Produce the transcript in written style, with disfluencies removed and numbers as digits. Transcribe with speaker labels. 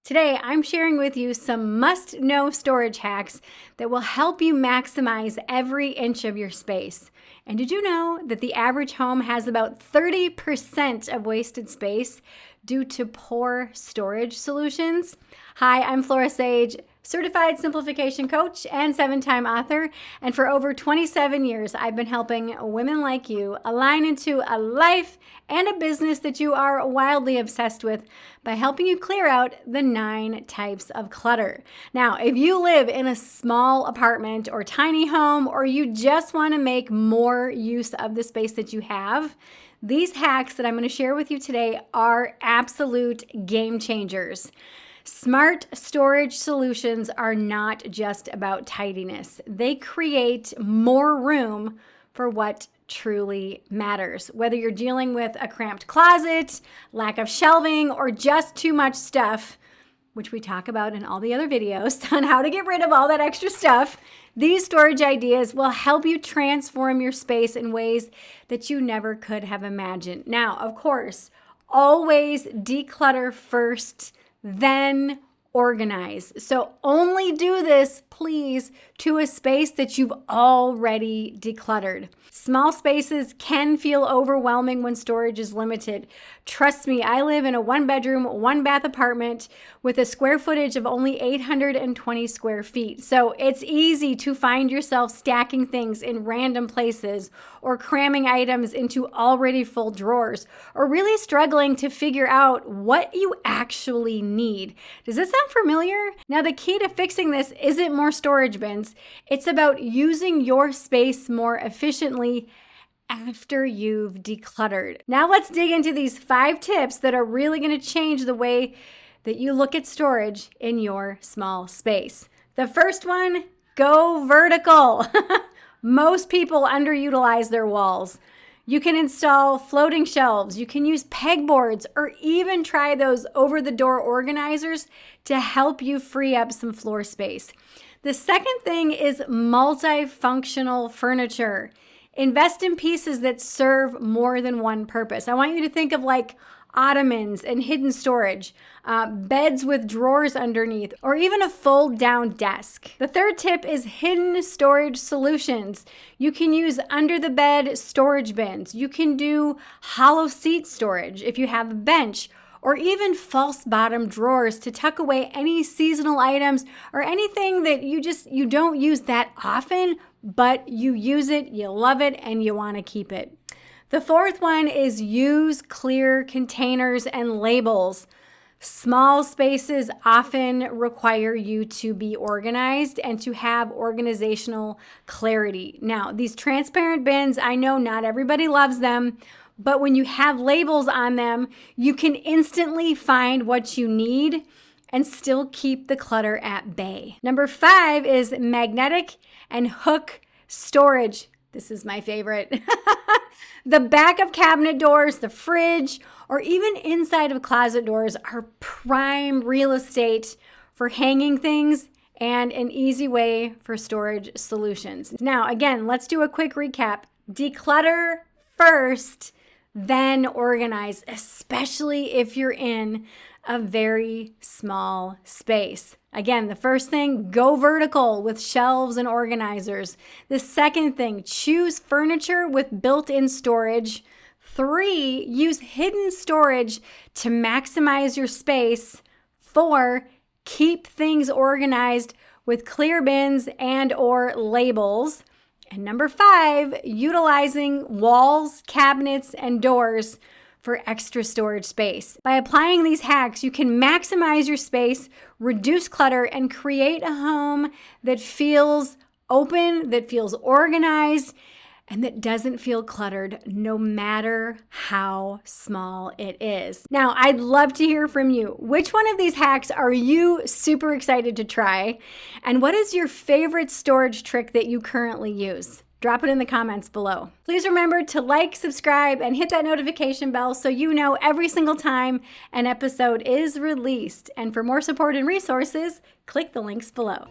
Speaker 1: Today, I'm sharing with you some must-know storage hacks that will help you maximize every inch of your space. And did you know that the average home has about 30% of wasted space due to poor storage solutions? Hi, I'm Flora, certified simplification coach and 7-time author. And for over 27 years, I've been helping women like you align into a life and a business that you are wildly obsessed with by helping you clear out the 9 types of clutter. Now, if you live in a small apartment or tiny home, or you just want to make more use of the space that you have, these hacks that I'm going to share with you today are absolute game changers. Smart storage solutions are not just about tidiness. They create more room for what truly matters. Whether you're dealing with a cramped closet, lack of shelving, or just too much stuff, which we talk about in all the other videos on how to get rid of all that extra stuff, these storage ideas will help you transform your space in ways that you never could have imagined. Now, of course, always declutter first, then organize. So only do this, please, to a space that you've already decluttered. Small spaces can feel overwhelming when storage is limited. Trust me, I live in a 1-bedroom, 1-bath apartment with a square footage of only 820 square feet. So it's easy to find yourself stacking things in random places or cramming items into already full drawers or really struggling to figure out what you actually need. Does this sound familiar? Now, the key to fixing this isn't more storage bins. It's about using your space more efficiently after you've decluttered. Now let's dig into these 5 tips that are really going to change the way that you look at storage in your small space. The first one, go vertical. Most people underutilize their walls. You can install floating shelves, you can use pegboards, or even try those over-the-door organizers to help you free up some floor space. The second thing is multifunctional furniture. Invest in pieces that serve more than one purpose. I want you to think of like ottomans and hidden storage, beds with drawers underneath, or even a fold-down desk. The third tip is hidden storage solutions. You can use under-the-bed storage bins. You can do hollow seat storage if you have a bench, or even false bottom drawers to tuck away any seasonal items or anything that you don't use that often, but you use it, you love it, and you want to keep it. The fourth one is use clear containers and labels. Small spaces often require you to be organized and to have organizational clarity. Now, these transparent bins, I know not everybody loves them, but when you have labels on them, you can instantly find what you need and still keep the clutter at bay. Number 5 is magnetic and hook storage. This is my favorite. The back of cabinet doors, the fridge, or even inside of closet doors are prime real estate for hanging things and an easy way for storage solutions. Now, again, let's do a quick recap. Declutter first, then organize, especially if you're in a very small space. Again, the first thing, go vertical with shelves and organizers. The second thing, choose furniture with built-in storage. 3, use hidden storage to maximize your space. 4, keep things organized with clear bins and or labels. And number 5, utilizing walls, cabinets, and doors for extra storage space. By applying these hacks, you can maximize your space, reduce clutter, and create a home that feels open, that feels organized, and that doesn't feel cluttered no matter how small it is. Now, I'd love to hear from you. Which one of these hacks are you super excited to try? And what is your favorite storage trick that you currently use? Drop it in the comments below. Please remember to like, subscribe, and hit that notification bell so you know every single time an episode is released. And for more support and resources, click the links below.